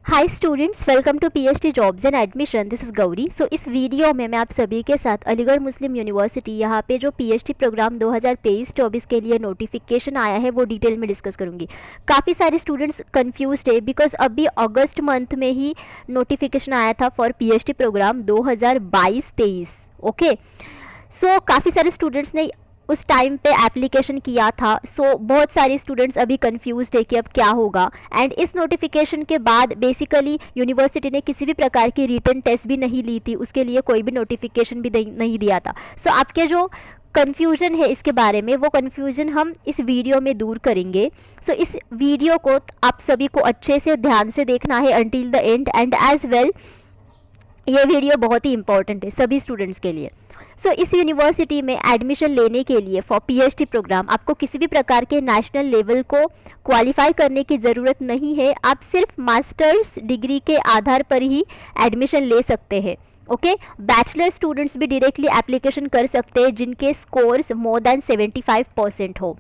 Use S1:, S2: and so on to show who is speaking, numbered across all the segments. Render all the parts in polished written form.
S1: Hi students, welcome to PhD jobs and admission. This is Gauri. So इस video में मैं आप सभी के साथ अलीगढ़ मुस्लिम यूनिवर्सिटी यहाँ पे जो पीएचडी प्रोग्राम 2023-24 के लिए नोटिफिकेशन आया है वो डिटेल में डिस्कस करूँगी। काफ़ी सारे स्टूडेंट्स कंफ्यूज्ड है बिकॉज अभी अगस्त मंथ में ही नोटिफिकेशन आया था फॉर पीएचडी प्रोग्राम 2022-23। ओके, सो काफ़ी सारे स्टूडेंट्स ने उस टाइम पे एप्लीकेशन किया था। सो बहुत सारे स्टूडेंट्स अभी कंफ्यूज्ड है कि अब क्या होगा। एंड इस नोटिफिकेशन के बाद बेसिकली यूनिवर्सिटी ने किसी भी प्रकार की रिटन टेस्ट भी नहीं ली थी, उसके लिए कोई भी नोटिफिकेशन भी नहीं दिया था। सो आपके जो कन्फ्यूजन है इसके बारे में, वो कन्फ्यूजन हम इस वीडियो में दूर करेंगे। सो इस वीडियो को आप सभी को अच्छे से ध्यान से देखना है until the end, and as well ये वीडियो बहुत ही इंपॉर्टेंट है सभी स्टूडेंट्स के लिए। सो इस यूनिवर्सिटी में एडमिशन लेने के लिए फॉर पीएचडी प्रोग्राम आपको किसी भी प्रकार के नेशनल लेवल को क्वालिफाई करने की ज़रूरत नहीं है। आप सिर्फ मास्टर्स डिग्री के आधार पर ही एडमिशन ले सकते हैं। ओके, बैचलर स्टूडेंट्स भी डायरेक्टली एप्लीकेशन कर सकते हैं जिनके स्कोर्स मोर देन 75% हो।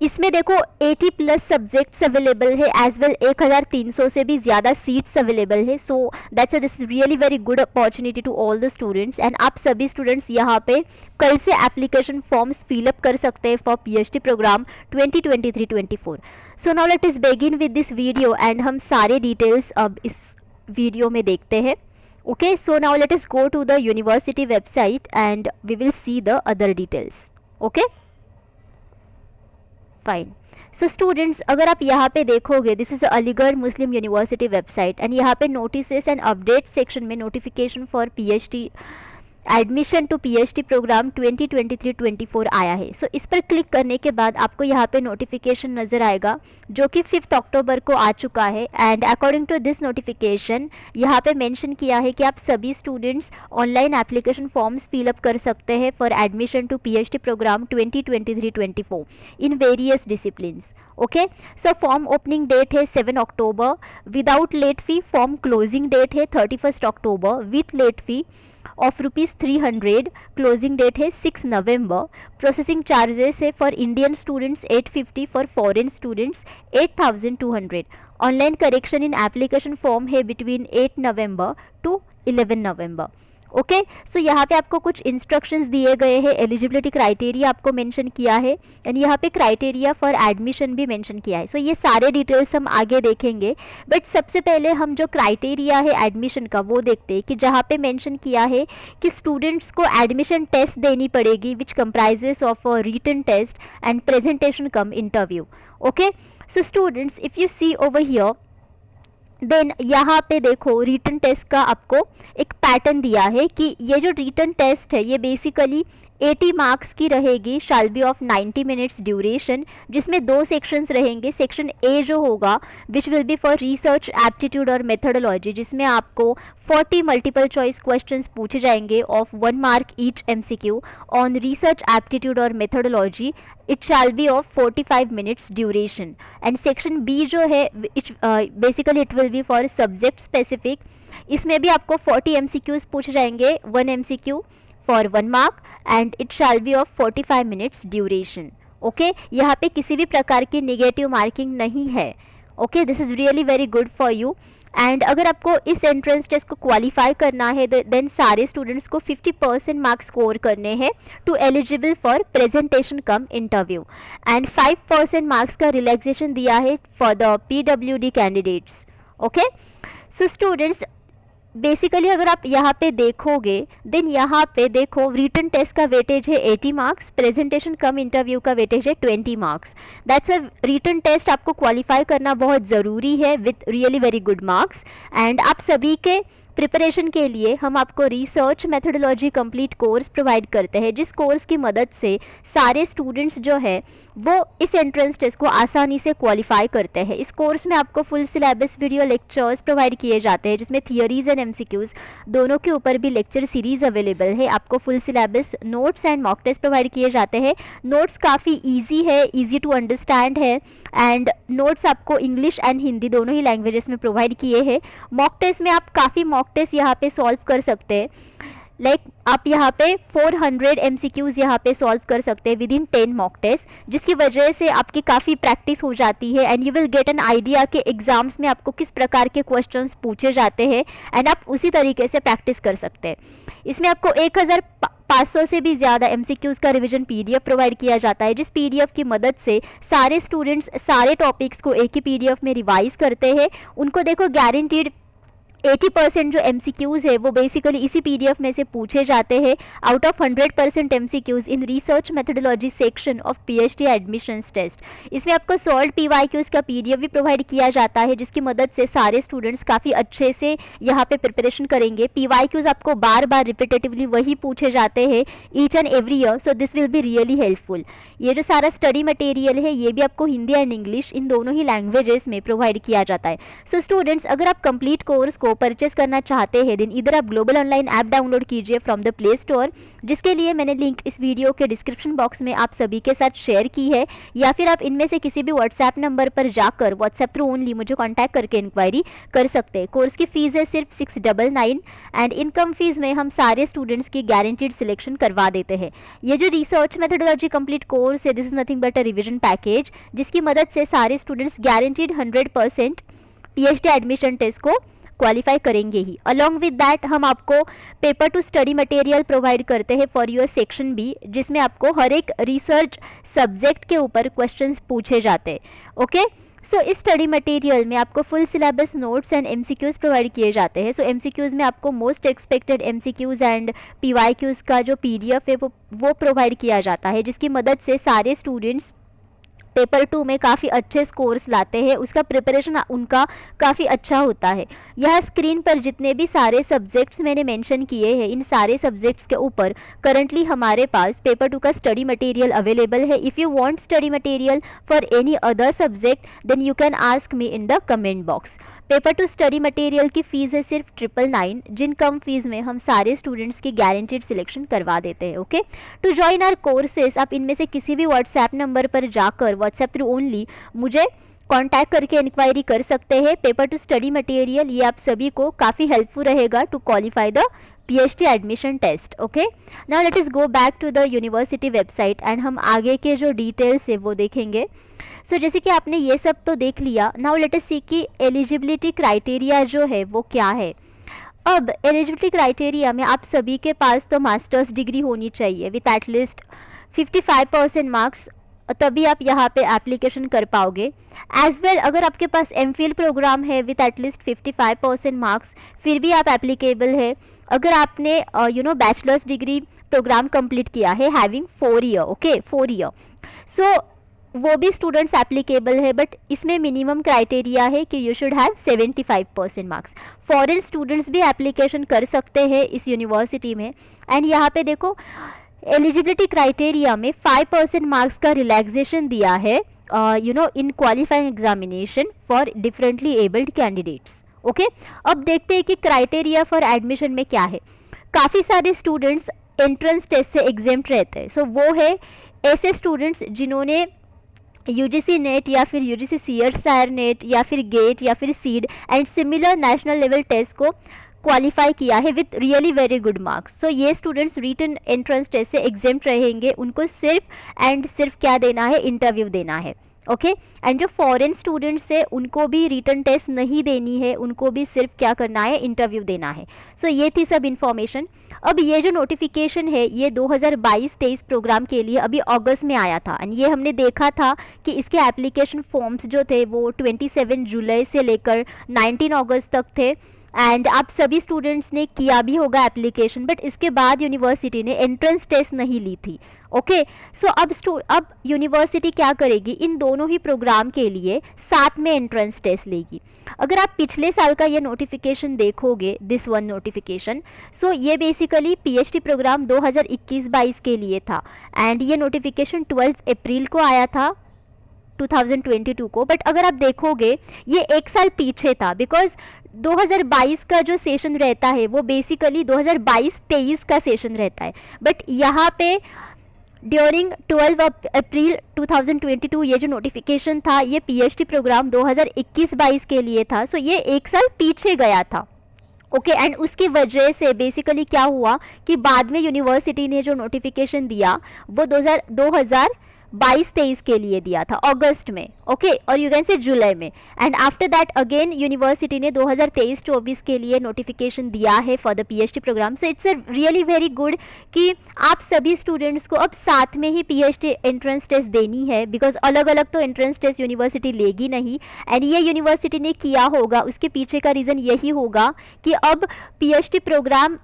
S1: इसमें देखो 80 प्लस सब्जेक्ट्स अवेलेबल है, एज वेल 1300 से भी ज़्यादा सीट्स अवेलेबल है। So that's this is really very good opportunity to all the students. And आप सभी स्टूडेंट्स यहाँ पे कल से एप्लीकेशन फॉर्म्स फिलअप कर सकते हैं for PhD programme 2023-24। So now late इस begin with this video and हम सारे डिटेल्स अब इस वीडियो में देखते हैं। Okay, so now late is go to the university website and we will see the other details. Okay, fine. So students, अगर आप यहाँ पे देखोगे, this is Aligarh Muslim university website and यहाँ पे नोटिसेस एंड अपडेट सेक्शन में notification for PhD admission to PhD programme 2023-24 आया है। सो इस पर क्लिक करने के बाद आपको यहाँ पे नोटिफिकेशन नज़र आएगा जो कि 5 अक्टूबर को आ चुका है। And according to this notification यहाँ पे मेंशन किया है कि आप सभी students online application forms fill up कर सकते हैं for admission to PhD programme 2023-24 in various disciplines. Okay, so form opening date है 7 October without late fee. Form closing date है 31 October with late fee of ₹300। Closing date है 6 November. Processing charges है for Indian students 850, for foreign students 8200। Online correction in application form है between 8 November to 11 November. Okay, so यहाँ पे आपको कुछ instructions दिए गए हैं। एलिजिबिलिटी क्राइटेरिया आपको मेंशन किया है एंड यहाँ पे क्राइटेरिया फॉर एडमिशन भी मेंशन किया है। सो ये सारे डिटेल्स हम आगे देखेंगे, बट सबसे पहले हम जो क्राइटेरिया है एडमिशन का वो देखते हैं कि जहाँ पे मेंशन किया है कि स्टूडेंट्स को एडमिशन टेस्ट देनी पड़ेगी which comprises of written test and presentation cum interview. Okay, so students, if you see over here, then यहाँ पे देखो रिटन टेस्ट का आपको एक पैटर्न दिया है कि ये जो रिटन टेस्ट है ये बेसिकली 80 मार्क्स की रहेगी, shall be of 90 minutes duration, जिसमें 2 सेक्शंस रहेंगे। सेक्शन ए जो होगा which will be for research aptitude और मेथडोलॉजी, जिसमें आपको 40 मल्टीपल चॉइस क्वेश्चंस पूछे जाएंगे of 1 mark each MCQ on research aptitude और methodology. It shall be of 45 minutes duration. And section B जो है basically it will be for subject specific. इसमें भी आपको 40 एमसीक्यूज पूछे जाएंगे, 1 MCQ for 1 mark and it shall be of 45 minutes duration. Okay, यहाँ पे किसी भी प्रकार की नेगेटिव मार्किंग नहीं है। Okay, this is really very good for you. And अगर आपको इस एंट्रेंस टेस्ट को क्वालिफाई करना है देन सारे स्टूडेंट्स को 50% मार्क्स स्कोर करने हैं to eligible for presentation cum interview. And 5% marks का रिलैक्सेशन दिया है for the PWD candidates. Okay, so students, basically अगर आप यहाँ पे देखोगे देन यहाँ पे देखो रिटन टेस्ट का वेटेज है 80 मार्क्स, प्रेजेंटेशन कम इंटरव्यू का वेटेज है 20 marks. That's a written test आपको क्वालिफाई करना बहुत ज़रूरी है with really very good marks. And आप सभी के प्रिपरेशन के लिए हम आपको research methodology complete course provide करते हैं, जिस कोर्स की मदद से सारे स्टूडेंट्स जो है वो इस एंट्रेंस टेस्ट को आसानी से क्वालिफाई करते हैं। इस कोर्स में आपको full syllabus video lectures provide किए जाते हैं जिसमें थियरीज एंड एमसीक्यूज दोनों के ऊपर भी लेक्चर सीरीज अवेलेबल है। आपको full syllabus notes and mock test provide किए जाते हैं। नोट्स काफ़ी ईजी है, ईजी टू अंडरस्टैंड है एंड नोट्स आपको इंग्लिश एंड हिंदी दोनों ही लैंग्वेजेस में प्रोवाइड किए हैं। मॉक टेस्ट में आप काफ़ी मॉक टेस्ट यहाँ पे सॉल्व कर सकते हैं। लाइक आप यहाँ पे 400 MCQs यहाँ पे सॉल्व कर सकते हैं विद इन 10 मॉक टेस्ट, जिसकी वजह से आपकी काफ़ी प्रैक्टिस हो जाती है and you will get an idea कि एग्जाम्स में आपको किस प्रकार के क्वेश्चंस पूछे जाते हैं एंड आप उसी तरीके से प्रैक्टिस कर सकते हैं। इसमें आपको 1500 से भी ज़्यादा MCQs का रिवीजन PDF प्रोवाइड किया जाता है, जिस PDF की मदद से सारे स्टूडेंट्स सारे टॉपिक्स को एक ही PDF में रिवाइज करते हैं। उनको देखो गारंटीड 80% जो MCQs है वो बेसिकली इसी PDF में से पूछे जाते हैं out of 100% MCQs in research methodology section of PhD admissions test. इसमें आपको सॉल्व PYQs का PDF भी प्रोवाइड किया जाता है, जिसकी मदद से सारे स्टूडेंट्स काफ़ी अच्छे से यहाँ पे प्रिपरेशन करेंगे। PYQs आपको बार बार रिपीटेटिवली वही पूछे जाते हैं each and every year, so this will be really helpful. ये जो सारा स्टडी मटेरियल है ये भी आपको हिंदी एंड इंग्लिश इन दोनों ही लैंग्वेजेस में प्रोवाइड किया जाता है। सो स्टूडेंट्स, अगर आप कंप्लीट कोर्स को परचेस करना चाहते हैं देन इधर आप ग्लोबल ऑनलाइन ऐप डाउनलोड कीजिए फ्रॉम द प्ले स्टोर, जिसके लिए मैंने लिंक इस वीडियो के डिस्क्रिप्शन बॉक्स में आप सभी के साथ शेयर की है, या फिर आप इनमें से किसी भी व्हाट्सएप नंबर पर जाकर व्हाट्सएप थ्रू ओनली मुझे कॉन्टैक्ट करके इंक्वायरी कर सकते हैं। कोर्स की फीस है सिर्फ 699 एंड इनकम फीस में हम सारे स्टूडेंट्स की गारंटीड सिलेक्शन करवा देते हैं। ये जो रिसर्च मेथोडोलॉजी कंप्लीट कोर्स है this is nothing but a revision package, जिसकी मदद से सारे students guaranteed 100% PhD admission test को क्वालिफाई करेंगे ही। अलॉन्ग विद दैट हम आपको paper two study material provide करते हैं फॉर योर सेक्शन बी, जिसमें आपको हर एक रिसर्च सब्जेक्ट के ऊपर क्वेश्चंस पूछे जाते हैं। ओके, सो इस स्टडी मटेरियल में आपको full syllabus notes and MCQs provide किए जाते हैं। सो MCQs में आपको most expected MCQs and PYQs का जो PDF है वो प्रोवाइड किया जाता है, जिसकी मदद से सारे स्टूडेंट्स पेपर 2 में काफ़ी अच्छे स्कोर्स लाते हैं, उसका प्रिपरेशन उनका काफ़ी अच्छा होता है। यह स्क्रीन पर जितने भी सारे सब्जेक्ट्स मैंने मेंशन किए हैं इन सारे सब्जेक्ट्स के ऊपर करंटली हमारे पास पेपर 2 का स्टडी मटेरियल अवेलेबल है। If you want study material for any other subject then you can ask me in the comment box. Paper two study material की फ़ीस है सिर्फ 999, जिन कम फीस में हम सारे स्टूडेंट्स की गारंटीड सिलेक्शन करवा देते हैं। Okay, to join our courses आप इनमें से किसी भी व्हाट्सएप नंबर पर जाकर व्हाट्सएप थ्रू ओनली मुझे कांटेक्ट करके इंक्वायरी कर सकते हैं। पेपर टू स्टडी मटेरियल ये आप सभी को काफ़ी हेल्पफुल रहेगा to qualify the PhD admission test. Okay, now let us go back to the university website and हम आगे के जो डिटेल्स है वो देखेंगे। सो जैसे कि आपने ये सब तो देख लिया, नाउ लेट अस सी कि एलिजिबिलिटी क्राइटेरिया जो है वो क्या है। अब एलिजिबिलिटी क्राइटेरिया में आप सभी के पास तो मास्टर्स डिग्री होनी चाहिए विथ एटलीस्ट 55% मार्क्स, तभी आप यहाँ पे एप्लीकेशन कर पाओगे। एज वेल अगर आपके पास MPhil प्रोग्राम है विथ एटलीस्ट 55% मार्क्स फिर भी आप एप्लीकेबल है। अगर आपने बैचलर्स डिग्री प्रोग्राम कंप्लीट किया है हैविंग 4 ईयर, ओके 4 ईयर, सो वो भी स्टूडेंट्स एप्लीकेबल है, बट इसमें मिनिमम क्राइटेरिया है कि you should have 75% marks. Foreign students भी एप्लीकेशन कर सकते हैं इस यूनिवर्सिटी में। एंड यहाँ पे देखो एलिजिबिलिटी क्राइटेरिया में 5% मार्क्स का रिलैक्सेशन दिया है in qualifying examination for differently abled candidates. Okay, अब देखते हैं कि क्राइटेरिया फॉर एडमिशन में क्या है। काफ़ी सारे स्टूडेंट्स एंट्रेंस टेस्ट से एग्जेम्प्ट रहते हैं। सो वो है ऐसे स्टूडेंट्स जिन्होंने UGC नेट या फिर UGC CERT नेट या फिर गेट या फिर CEED and similar national level test को क्वालिफाई किया है with really very good marks. So ये स्टूडेंट्स रिटन एंट्रेंस टेस्ट से एग्जेम्प्ट रहेंगे, उनको सिर्फ एंड सिर्फ क्या देना है, इंटरव्यू देना है। ओके, एंड जो फॉरेन स्टूडेंट्स है उनको भी रिटन टेस्ट नहीं देनी है, उनको भी सिर्फ क्या करना है, इंटरव्यू देना है। सो ये थी सब इन्फॉर्मेशन। अब ये जो नोटिफिकेशन है ये 2022-23 प्रोग्राम के लिए अभी अगस्त में आया था एंड ये हमने देखा था कि इसके एप्लीकेशन फॉर्म्स जो थे वो 27 जुलाई से लेकर 19 अगस्त तक थे एंड आप सभी स्टूडेंट्स ने किया भी होगा एप्लीकेशन, बट इसके बाद यूनिवर्सिटी ने एंट्रेंस टेस्ट नहीं ली थी। ओके, सो अब यूनिवर्सिटी क्या करेगी, इन दोनों ही प्रोग्राम के लिए साथ में एंट्रेंस टेस्ट लेगी। अगर आप पिछले साल का ये नोटिफिकेशन देखोगे, दिस वन नोटिफिकेशन, सो ये बेसिकली PhD प्रोग्राम 2021-22 के लिए था एंड ये नोटिफिकेशन 12 अप्रैल को आया था 2022 को। बट अगर आप देखोगे ये एक साल पीछे था, बिकॉज 2022 का जो सेशन रहता है वो बेसिकली 2022-23 का सेशन रहता है, बट यहाँ पे ड्यूरिंग 12 अप्रैल 2022 ये जो नोटिफिकेशन था ये PhD प्रोग्राम 2021-22 के लिए था। सो ये एक साल पीछे गया था। ओके एंड उसकी वजह से बेसिकली क्या हुआ कि बाद में यूनिवर्सिटी ने जो नोटिफिकेशन दिया वो 2022-23 के लिए दिया था अगस्त में, ओके और यू कैन से जुलाई में, and after that again university ने 2023-24 के लिए नोटिफिकेशन दिया है for the PhD program. So it's a really very good कि आप सभी स्टूडेंट्स को अब साथ में ही पीएचडी एंट्रेंस टेस्ट देनी है, बिकॉज अलग अलग तो एंट्रेंस टेस्ट यूनिवर्सिटी लेगी नहीं, एंड ये यूनिवर्सिटी ने किया होगा उसके पीछे का रीज़न यही होगा कि अब पीएचडी प्रोग्राम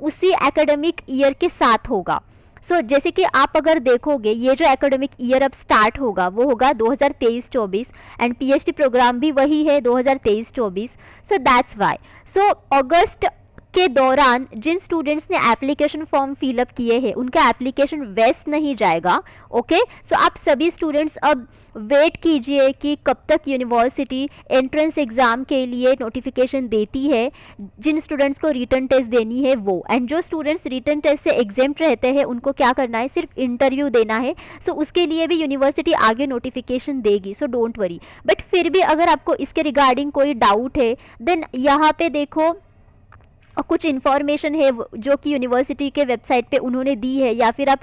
S1: उसी एकेडमिक ईयर के साथ होगा. सो जैसे कि आप अगर देखोगे ये जो एकेडमिक ईयर अब स्टार्ट होगा वो होगा 2023-24 एंड पीएचडी प्रोग्राम भी वही है 2023-24. सो दैट्स वाई. सो अगस्त के दौरान जिन स्टूडेंट्स ने एप्लीकेशन फॉर्म फिलअप किए हैं उनका एप्लीकेशन वेस्ट नहीं जाएगा. ओके सो आप सभी स्टूडेंट्स अब वेट कीजिए कि कब तक यूनिवर्सिटी एंट्रेंस एग्ज़ाम के लिए नोटिफिकेशन देती है, जिन स्टूडेंट्स को रिटर्न टेस्ट देनी है वो, एंड जो स्टूडेंट्स रिटर्न टेस्ट से एग्जेम्प्ट रहते हैं उनको क्या करना है, सिर्फ इंटरव्यू देना है. सो उसके लिए भी यूनिवर्सिटी आगे नोटिफिकेशन देगी, सो डोंट वरी. बट फिर भी अगर आपको इसके रिगार्डिंग कोई डाउट है देन यहाँ पे देखो कुछ इन्फॉर्मेशन है जो कि यूनिवर्सिटी के वेबसाइट पे उन्होंने दी है, या फिर आप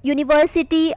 S1: यूनिवर्सिटी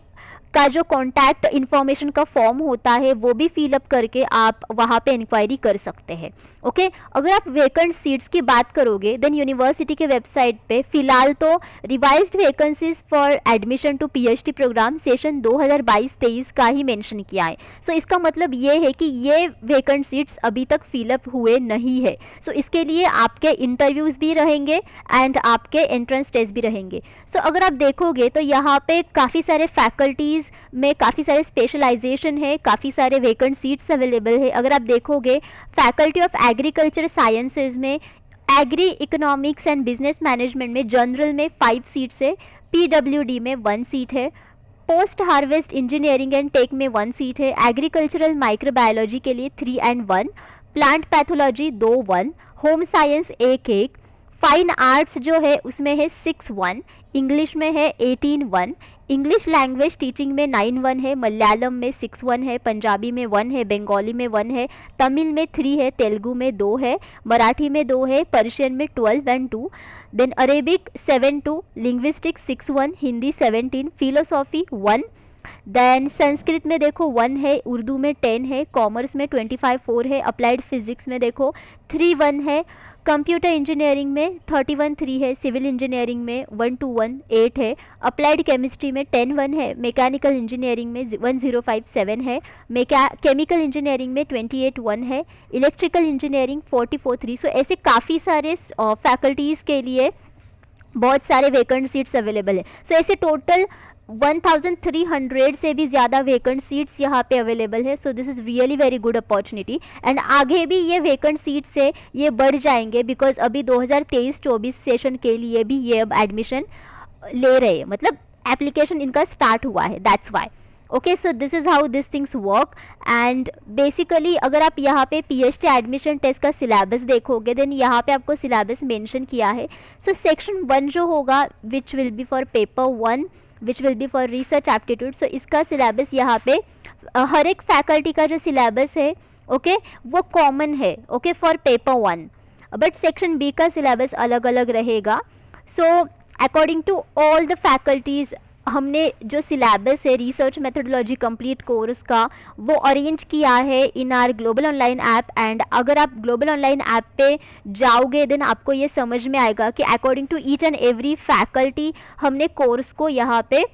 S1: का जो कॉन्टैक्ट इन्फॉर्मेशन का फॉर्म होता है वो भी फिलअप करके आप वहाँ पे इंक्वायरी कर सकते हैं. ओके अगर आप वेकेंट सीट्स की बात करोगे देन यूनिवर्सिटी के वेबसाइट पे फ़िलहाल तो revised vacancies for admission to PhD program session 2022-23 का ही मेंशन किया है. सो इसका मतलब ये है कि ये वेकेंट सीट्स अभी तक फिलअप हुए नहीं है. सो इसके लिए आपके इंटरव्यूज़ भी रहेंगे एंड आपके एंट्रेंस टेस्ट भी रहेंगे. सो अगर आप देखोगे तो यहाँ पे काफ़ी सारे फैकल्टीज़ में काफ़ी सारे स्पेशलाइजेशन है, काफ़ी सारे वेकेंट सीट्स अवेलेबल है. अगर आप देखोगे फैकल्टी ऑफ एग्रीकल्चर साइंसेज में agri economics and business management में जनरल में 5 सीट्स है, पीडब्ल्यूडी में 1 सीट है, post harvest engineering and tech में 1 सीट है, एग्रीकल्चरल माइक्रोबायोलॉजी के लिए 3 and 1, plant pathology 2 1, home science 1 fine arts जो है उसमें है 6 1, इंग्लिश में है 18 1, इंग्लिश लैंग्वेज टीचिंग में 9 1 है, मलयालम में 6 1 है, पंजाबी में 1 है, बंगाली में 1 है, तमिल में 3 है, तेलुगु में 2 है, मराठी में 2 है, पर्शियन में 12 and 2, then Arabic 7 2, linguistics 6 1, Hindi 17, philosophy 1, then Sanskrit में देखो 1 है, उर्दू में 10 है, कॉमर्स में 25 4 है, अप्लाइड फिजिक्स में देखो 3 1 है, कंप्यूटर इंजीनियरिंग में 31 3 है, सिविल इंजीनियरिंग में 121 8 है, अप्लाइड केमिस्ट्री में 10 1 है, मैकेनिकल इंजीनियरिंग में 1057 है, केमिकल इंजीनियरिंग में 28 1 है, इलेक्ट्रिकल इंजीनियरिंग 44 3. सो ऐसे काफ़ी सारे फैकल्टीज़ के लिए बहुत सारे वेकेंट सीट्स अवेलेबल है. सो ऐसे टोटल 1300 से भी ज़्यादा वेकेंट सीट्स यहाँ पे अवेलेबल है. So this is really very good opportunity and आगे भी ये वेकेंट सीट्स है ये बढ़ जाएंगे, बिकॉज अभी 2023-24 सेशन के लिए भी ये अब एडमिशन ले रहे हैं, मतलब एप्लीकेशन इनका स्टार्ट हुआ है, that's why. Okay so this is how this things work. And basically अगर आप यहाँ पे पीएचडी एडमिशन टेस्ट का सिलेबस देखोगे देन यहाँ पे आपको सिलेबस मेंशन किया है. सो सेक्शन 1 जो होगा which will be for paper 1 which will be for research aptitude. So इसका सिलेबस यहाँ पे हर एक फैकल्टी का जो सिलेबस है ओके वो कॉमन है okay for paper 1, but section B का सिलेबस अलग अलग रहेगा. So according to all the faculties हमने जो सिलेबस है रिसर्च मेथोडोलॉजी कंप्लीट कोर्स का वो अरेंज किया है इन are global online app. And अगर आप ग्लोबल ऑनलाइन ऐप पे जाओगे देन आपको ये समझ में आएगा कि according to each and every faculty हमने कोर्स को यहाँ पे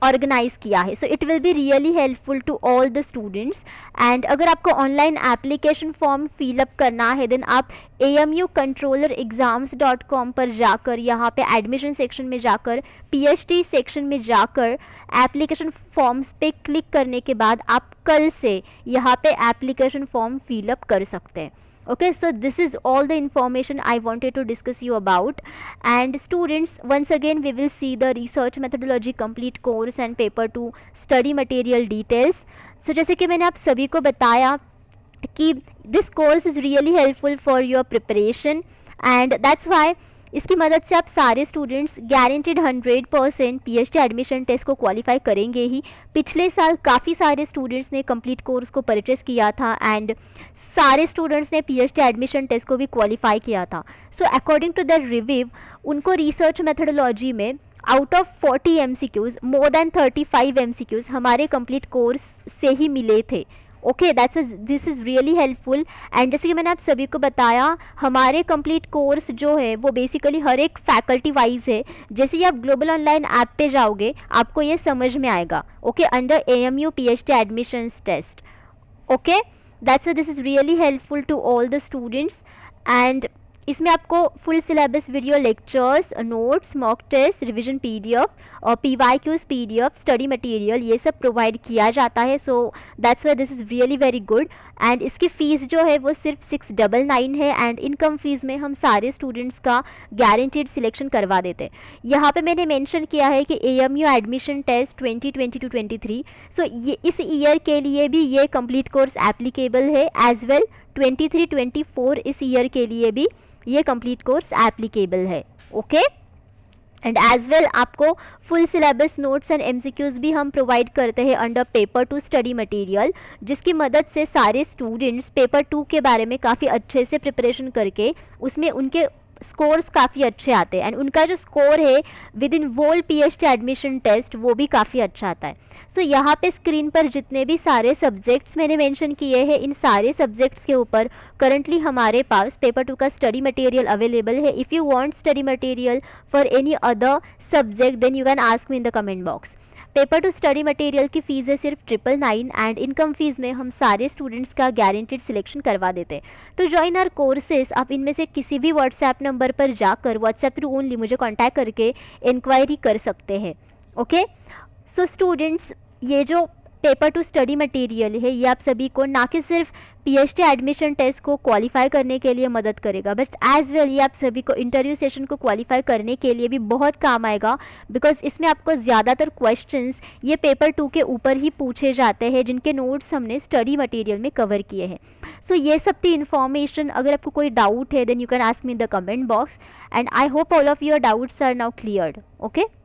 S1: ऑर्गेनाइज किया है. So it will be really helpful to all the students. And अगर आपको ऑनलाइन एप्लीकेशन फॉर्म फिलअप करना है देन आप amucontrollerexams.com पर जाकर यहाँ पे एडमिशन सेक्शन में जाकर पीएचडी सेक्शन में जाकर एप्लीकेशन फॉर्म्स पे क्लिक करने के बाद आप कल से यहाँ पे एप्लीकेशन फॉर्म फिलअप कर सकते हैं. Okay, so this is all the information I wanted to discuss you about. And students, once again we will see the research methodology complete course and paper 2 study material details. So जैसे कि मैंने आप सभी को बताया कि this course is really helpful for your preparation and that's why इसकी मदद से आप सारे students guaranteed 100% PhD admission test को क्वालिफाई करेंगे ही। पिछले साल काफ़ी सारे स्टूडेंट्स ने कंप्लीट कोर्स को परचेस किया था एंड सारे स्टूडेंट्स ने पीएचडी एडमिशन टेस्ट को भी क्वालिफाई किया था। So according to the review, उनको रिसर्च मेथडोलॉजी में out of 40 MCQs more than 35 MCQs हमारे कंप्लीट कोर्स से ही मिले थे। Okay, that's this is really helpful. And जैसे कि मैंने आप सभी को बताया, हमारे कंप्लीट कोर्स जो है वो बेसिकली हर एक फैकल्टी वाइज है। जैसे ही आप ग्लोबल ऑनलाइन ऐप पे जाओगे आपको ये समझ में आएगा। Okay, under AMU PhD admissions test. Okay, that's this is really helpful to all the students. And इसमें आपको full syllabus video lectures, notes, mock test, revision PDF और PYQs PDF, स्टडी मटेरियल, ये सब प्रोवाइड किया जाता है। So that's why this is really very good. And इसकी fees जो है वो सिर्फ 699 है एंड इनकम फीस में हम सारे स्टूडेंट्स का गारंटीड सिलेक्शन करवा देते हैं। यहाँ पे मैंने मेंशन किया है कि AMU एडमिशन टेस्ट 2022-23, सो ये इस ईयर के लिए भी ये कंप्लीट कोर्स एप्लीकेबल है, एज वेल 23-24 इस ईयर के लिए भी ये कंप्लीट कोर्स एप्लीकेबल है। ओके, एंड एज वेल आपको full syllabus notes and MCQs भी हम प्रोवाइड करते हैं अंडर पेपर 2 स्टडी मटेरियल, जिसकी मदद से सारे स्टूडेंट्स पेपर 2 के बारे में काफ़ी अच्छे से प्रिपरेशन करके उसमें उनके स्कोर्स काफ़ी अच्छे आते हैं एंड उनका जो स्कोर है within whole PhD admission test वो भी काफ़ी अच्छा आता है। सो यहाँ पे स्क्रीन पर जितने भी सारे सब्जेक्ट्स मैंने मेंशन किए हैं, इन सारे सब्जेक्ट्स के ऊपर करंटली हमारे पास पेपर 2 का स्टडी मटेरियल अवेलेबल है। If you want study material for any other subject then you can ask me in the comment box. Paper 2 study material की फ़ीस है सिर्फ 999 एंड इनकम फीस में हम सारे स्टूडेंट्स का गारंटीड सिलेक्शन करवा देते हैं। टू ज्वाइन आवर कोर्सेज आप इनमें से किसी भी व्हाट्सएप नंबर पर जाकर व्हाट्सएप थ्रू ओनली मुझे कांटेक्ट करके इंक्वायरी कर सकते हैं। ओके, सो स्टूडेंट्स, ये जो पेपर 2 स्टडी मटेरियल है ये आप सभी को ना कि सिर्फ PhD एडमिशन टेस्ट को क्वालिफाई करने के लिए मदद करेगा, बट एज वेल ये आप सभी को इंटरव्यू सेशन को क्वालिफाई करने के लिए भी बहुत काम आएगा, बिकॉज इसमें आपको ज़्यादातर क्वेश्चंस ये पेपर 2 के ऊपर ही पूछे जाते हैं जिनके नोट्स हमने स्टडी मटेरियल में कवर किए हैं। सो ये सब थी इन्फॉर्मेशन। अगर आपको कोई डाउट है then you can ask me in the comment box and I hope all of your doubts are now cleared. Okay.